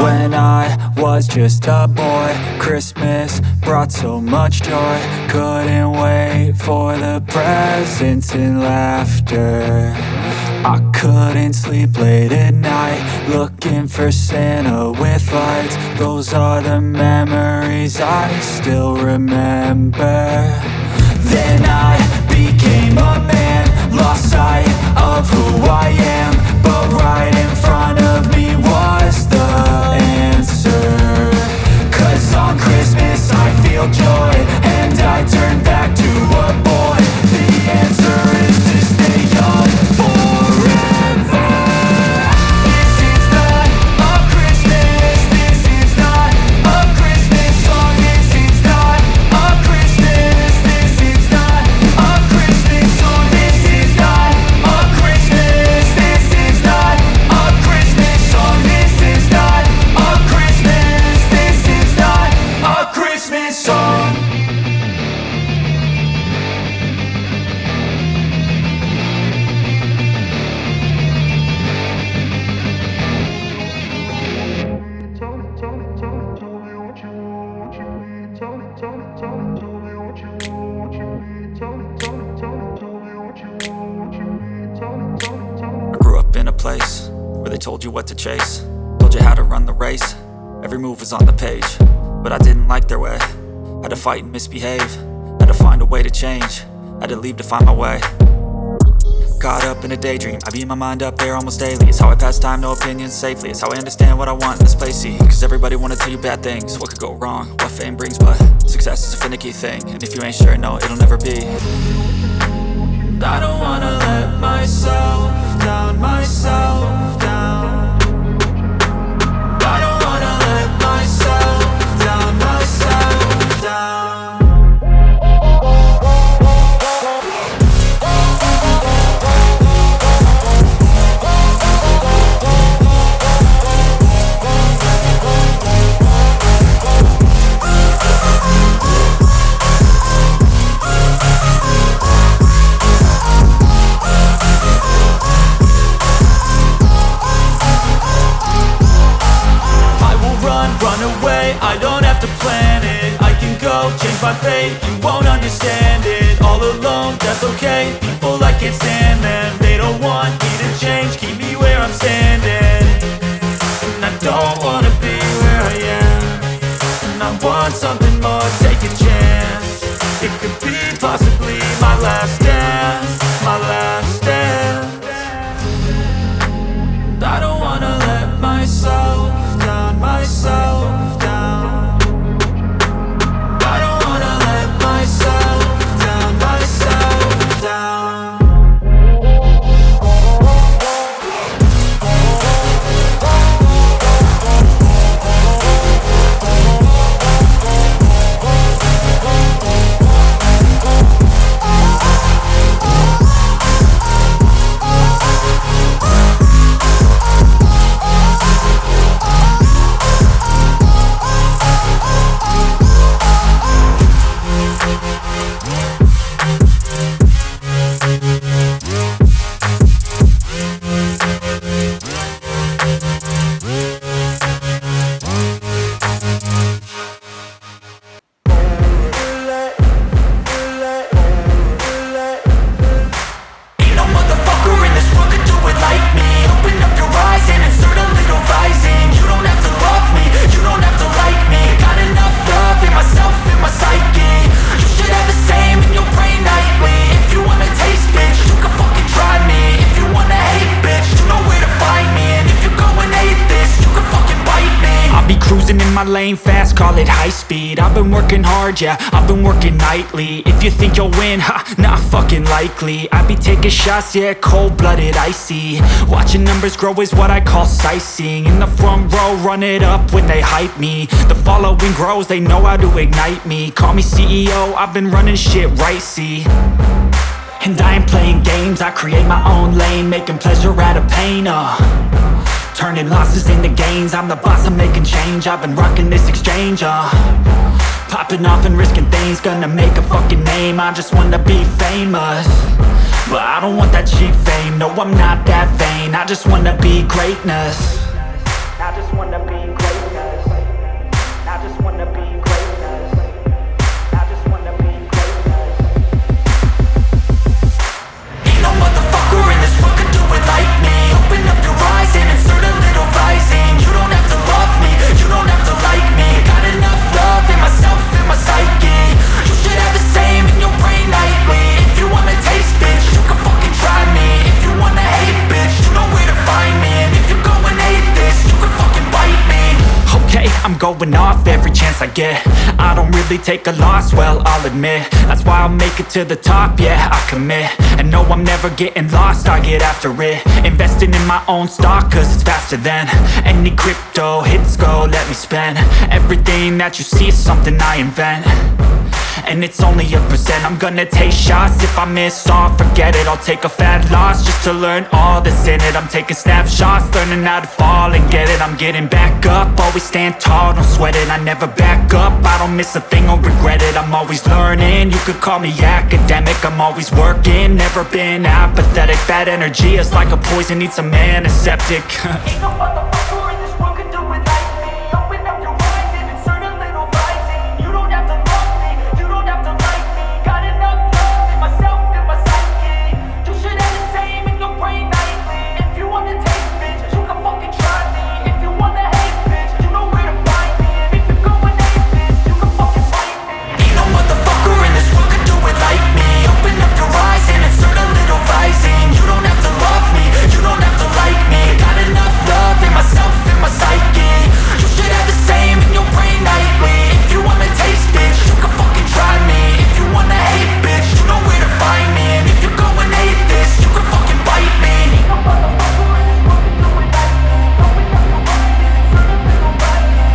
When I was just a boy, Christmas brought so much joy. Couldn't wait for the presents and laughter. I couldn't sleep late at night, looking for Santa with lights. Those are the memories I still remember. Then I became a man, lost sight of who I am. But right in front of me was the answer. 'Cause on Christmas I feel joy, and I turn back to a boy. The answer is to stay young forever. This is not a Christmas, this is not a Christmas song. This is not a Christmas, this is not a Christmas song. This is not a Christmas, this is not a Christmas song. This is not a Christmas, this is not a Christmas song. I grew up in a place where they told you what to chase, told you how to run the race. Every move was on the page, but I didn't like their way. Had to fight and misbehave, had to find a way to change, had to leave to find my way. Caught up in a daydream, I beat my mind up there almost daily. It's how I pass time, no opinions safely. It's how I understand what I want in this place, see. Cause everybody wanna tell you bad things, what could go wrong, what fame brings. But success is a finicky thing, and if you ain't sure, no, it'll never be. I don't wanna let myself down, myself down. I don't wanna let myself down, myself down. Run away, I don't have to plan it. I can go, change my fate, you won't understand it. All alone, that's okay, people I can't stand them. They don't want me to change, keep me where I'm standing. And I don't wanna be where I am, and I want something more, take a chance. It could be possibly my last dance, my last dance. I don't wanna let myself down, myself down. I don't wanna let myself down, myself down. Lane fast, call it high speed. I've been working hard, yeah, I've been working nightly. If you think you'll win, ha, not fucking likely. I be taking shots, yeah, cold-blooded, icy. Watching numbers grow is what I call sightseeing. In the front row, run it up when they hype me. The following grows, they know how to ignite me. Call me CEO, I've been running shit right, see. And I ain't playing games, I create my own lane, making pleasure out of pain, turning losses into gains. I'm the boss, I'm making change. I've been rocking this exchange, popping off and risking things. Gonna make a fucking name, I just wanna be famous. But I don't want that cheap fame, no I'm not that vain. I just wanna be greatness. I just wanna be great. I'm going off every chance I get. I don't really take a loss, well, I'll admit. That's why I'll make it to the top, yeah, I commit. And no, I'm never getting lost, I get after it. Investing in my own stock, cause it's faster than any crypto hits go, let me spend. Everything that you see is something I invent, and it's only a percent. I'm gonna take shots, if I miss all, forget it. I'll take a fat loss just to learn all that's in it. I'm taking snapshots, learning how to fall and get it. I'm getting back up, always stand tall, don't sweat it. I never back up, I don't miss a thing or regret it. I'm always learning, you could call me academic. I'm always working, never been apathetic. Bad energy is like a poison, needs some antiseptic. Ain't no motherfucker in this world can do it like me. Open up your eyes and insert a little rising. You don't have to love me, you don't have to like me. Got enough love in myself and my psyche. You should have the same in your brain nightly. If you wanna taste, bitch, you can fucking try me. If you wanna hate, bitch, you know where to find me. And if you're going hate, bitch, you can fucking fight me. Ain't no motherfucker in this world can do it like me. Open up your eyes and insert a little rising. You don't have to love me, you don't have to like me. Got enough love in myself and my psyche. You should have the same in your brain nightly. If you wanna taste, bitch, you can fucking try me. If you wanna hate, bitch, you know where to find me. And if you're going hate this, you can fucking bite me. Ain't no motherfucker in this world can do it like me. Open up your eyes and insert a little rising. You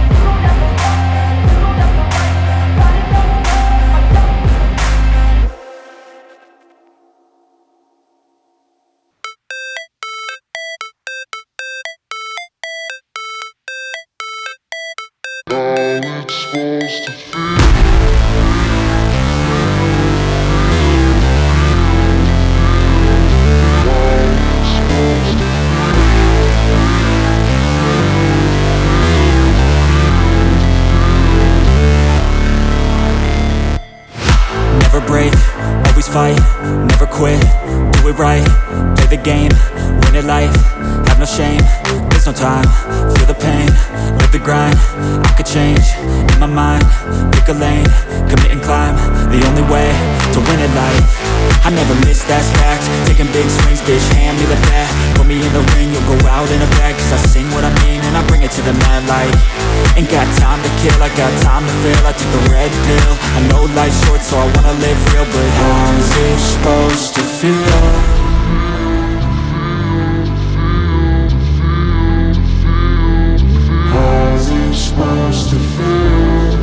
don't have to love me, you don't have to like me. Got enough love in myself. Never break, always fight, never quit, do it right, play the game, win it life, have no shame, there's no time, feel the pain, live the grind, I could change, in my mind, pick a lane, commit and climb, the only way to win it life. I never miss, that's fact, taking big swings, bitch, hand me the bat, put me in the ring, you'll go out in a bag, cause I sing what I mean and I bring it to the mad light. Ain't got time to kill, I got time to feel, I took the red pill, I know life's short so I wanna live real, but how's it supposed to feel? How's it supposed to feel?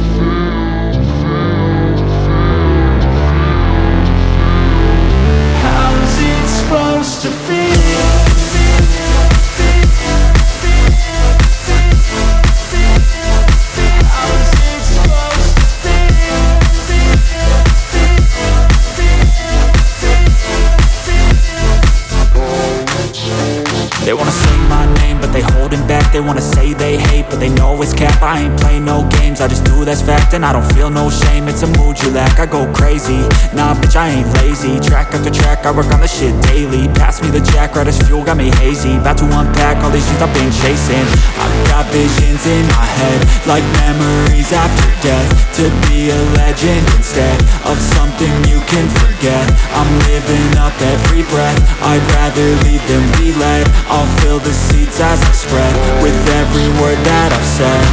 How's it supposed to feel? They wanna say my name, but they holding back. They wanna say they hate, but they know it's cap. I ain't play no games, I just do that's fact. And I don't feel no shame, it's a mood you lack. I go crazy, nah bitch I ain't lazy. Track after track, I work on this shit daily. Pass me the jack, right as fuel, got me hazy. About to unpack all these things I've been chasing. I've got visions in my head, like memories after death. To be a legend instead of something you can forget. I'm living up every breath, I'd rather lead than be led. I'll fill the seats as I spread with every word that I've said.